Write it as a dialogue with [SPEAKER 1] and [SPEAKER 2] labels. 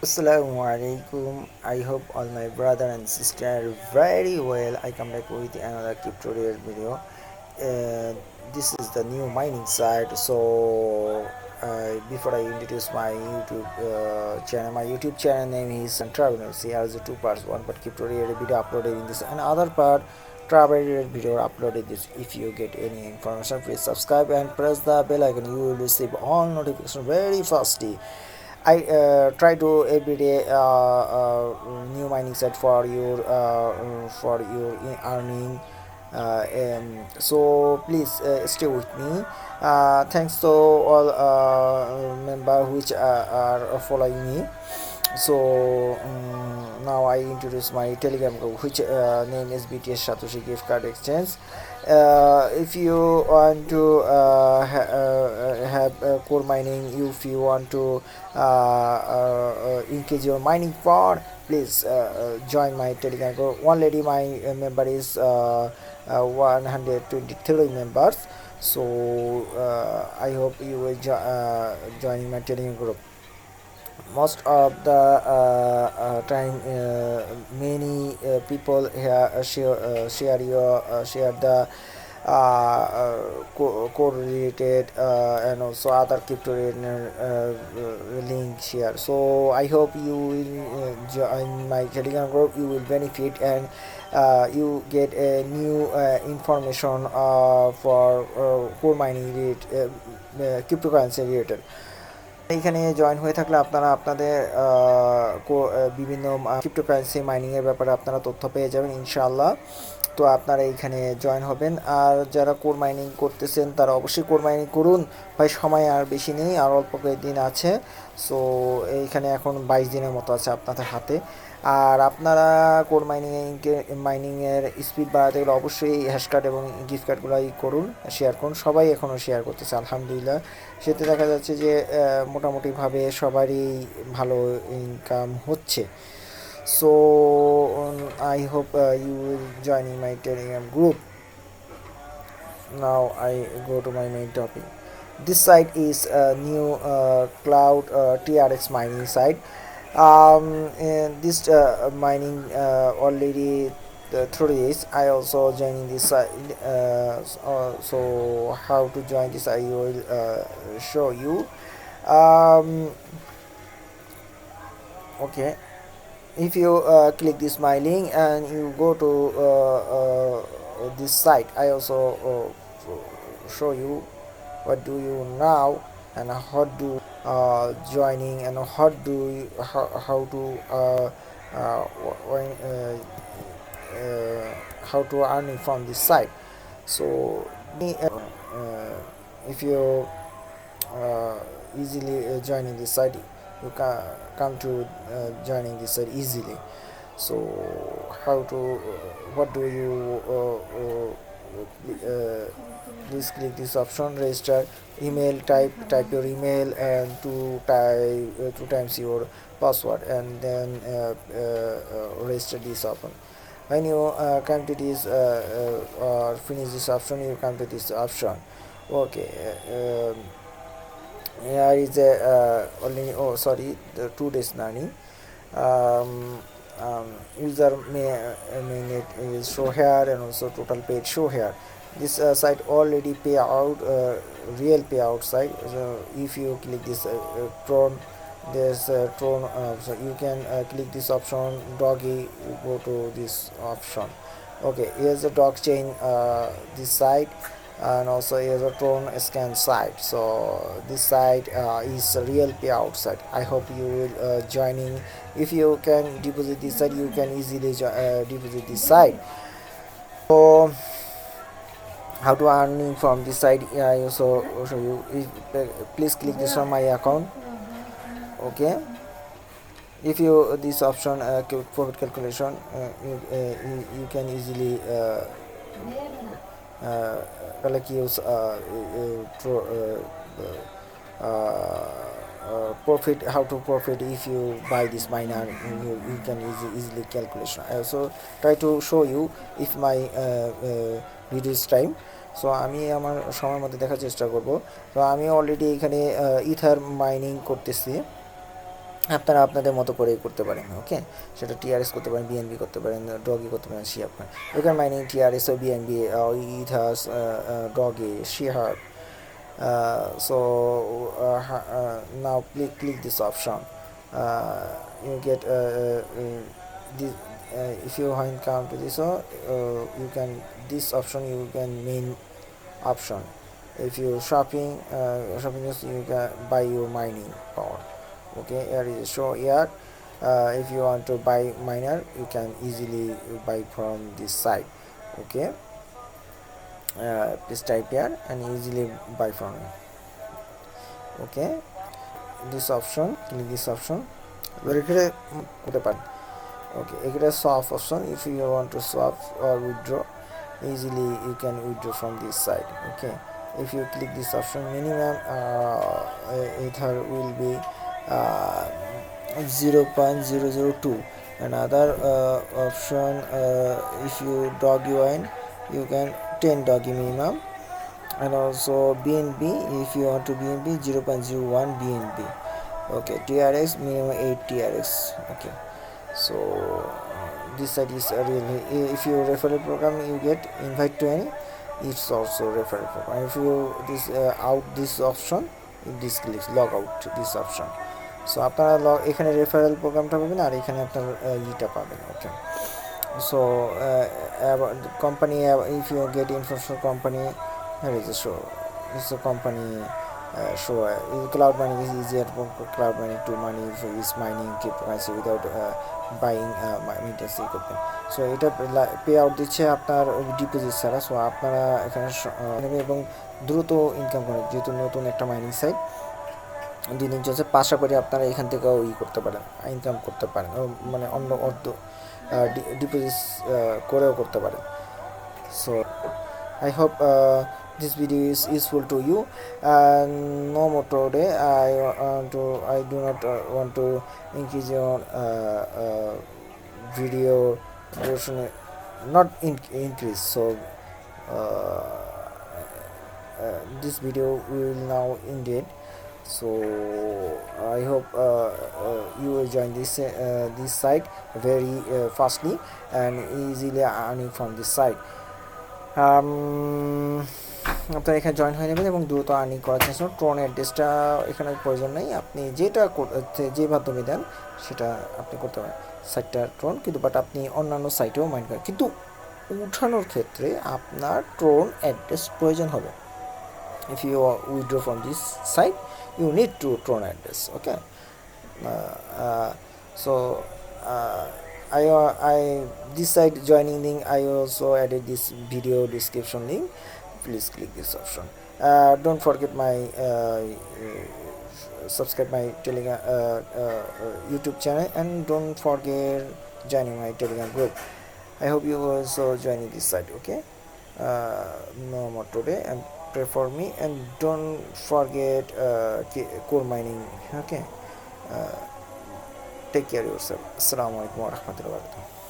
[SPEAKER 1] Assalamualaikum. I hope all my brother and sister are very well. I come back with another tutorial video. This is the new mining site. So before I introduce my YouTube channel name is Traveler. See, has two parts. One part tutorial video uploaded in this, and other part travel video uploaded this. If you get any information, please subscribe and press the bell icon. You will receive all notifications very fastly. I try to every day new mining set for your earning. So please stay with me. Thanks to all member which are following me. So now I introduce my Telegram group, which name is BTS Satoshi Gift Card Exchange. If you want to have core mining, if you want to increase your mining power, please join my Telegram group. One lady, my member is 123 members. So I hope you will join my Telegram group. Most of the time many people here share the correlated and also other crypto link here. So I hope you will join my Telegram group. You will benefit and you get a new information for core mining related cryptocurrency related. এখানে join হয়ে থাকলে আপনারা আপনাদের বিভিন্ন cryptocurrency মাইনিংয়ের ব্যাপারে আপনারা তথ্য পেয়ে যাবেন ইনশাআল্লাহ। তো আপনারা এইখানে জয়েন হবেন। আর যারা কোর মাইনিং করতেছেন তারা অবশ্যই কোর মাইনিং করুন। ভাই সময় আর বেশি নেই, আর অল্প কয়েকদিন আছে। সো এইখানে এখন 22 দিনের মতো আছে আপনাদের হাতে। আর আপনারা কোর মাইনিংয়ের স্পিড বাড়াতে গেলে অবশ্যই হ্যাশ কার্ড এবং গিফট কার্ডগুলোই করুন, শেয়ার করুন। সবাই এখনও শেয়ার করতেছে আলহামদুলিল্লাহ। সেতে দেখা যাচ্ছে যে মোটামুটিভাবে সবারই ভালো ইনকাম হচ্ছে। So I hope you will join in my Telegram group. Now I go to my main topic. This site is a new cloud TRX mining site. And this mining already 3 days. I also joining this site. So how to join this I will show you. Okay. If you click this my link and you go to this site, I also show you what do you now and how do joining and how to how to earning from this site. So if you easily joining this site, you can come to joining this site easily. So how to what do you please click this option, register email, type your email and two times your password, and then register this option. When you come to this or finish this option, you come to this option. Okay. Here is a the 2 days learning. User mainnet is show here, and also total paid show here. This site already pay out real payout site. So if you click this Tron, there's Tron, so you can click this option doggy, you go to this option. Okay, here's the dog chain this site, and also here's a Tron scan site. So this site is a real payout site. I hope you will joining. If you can deposit this site, you can easily deposit this site. So how to earning from this site, I also show you. Please click this on my account. Okay, if you this option profit calculation, you can easily like use profit, how to profit if you buy this miner. You can easily calculation. I also try to show you if my video is time. So আমি আমার সময়ের মধ্যে দেখার চেষ্টা করব। তো আমি already এখানে ইথার মাইনিং করতেছি। আপনারা আপনাদের মতো করেই করতে পারেন। ওকে, সেটা টিআরএস করতে পারেন, বিএনবি করতে পারেন, ডগি করতে পারেন, শিহাব পারেন। You can mining TRS or BNB or ethers, doggy, shihab. So now click this option. You get this. If you want come to this one, you can this option, you can main option. If you shopping is, you can buy your mining power. Okay, here is show here. If you want to buy miner, you can easily buy from this site. Okay, please type here and easily buy from it. Okay, this option, click this option. Okay, it is swap option. If you want to swap or withdraw, easily you can withdraw from this side. Okay, if you click this option, minimum ether will be 0.002. Another option, if you doggy wine, you can 10 doggy minimum. And also BNB, if you want to BNB, 0.01 BNB. Okay, TRX minimum 8 TRX. Okay, so this side is really, if you referral program, you get invite to any, it's also referral program. If you this out this option, this clicks log out this option. So আপনারা এখানে referral প্রোগ্রামটা পাবেন আর এখানে আপনার ইটা পাবেন। ওকে, so company, if you get information company, here is a show. This is a company show. Cloud mining is easier for cloud mining to money is mining cryptocurrency without buying maintenance equipment. So এটা pay out দিচ্ছে আপনার deposit ছাড়া। So আপনারা এখানে এবং দ্রুত income করেন, যেহেতু নতুন একটা মাইনিং সাইট 2 দিন চলছে, আশা করি আপনারা এখান থেকেও করতে পারেন, ইনকাম করতে পারেন, মানে অন্য অর্থ ডিপোজিট করেও করতে পারেন। So I hope this video is useful to you, and no more today. I do not want to increase your video duration, not increase. So this video will now end it. So I hope you will join this site very fastly and easily earning from this site. আপনারা এখানে join হয়ে নেবেন এবং দ্রুত earning করার চেষ্টা করুন। ট্রন অ্যাড্রেসটা এখানে প্রয়োজন নেই, আপনি যেটা যে মাধ্যমে দেন সেটা আপনি করতে পারেন। সাইটটা ট্রন, কিন্তু বাট আপনি অন্যান্য সাইটেও মাইন করেন, কিন্তু উঠানোর ক্ষেত্রে আপনার ট্রন অ্যাড্রেস প্রয়োজন হবে। If you withdraw from this site, you need to Tron address. Okay, so I this site joining link, I also added this video description link. Please click this option. Don't forget my subscribe my Telegram YouTube channel, and don't forget joining my Telegram group. I hope you also joining this site. Okay, no more today, and pray for me, and don't forget core mining. Okay, take care of yourself. Assalamu alaikum warahmatullahi wabarakatuh.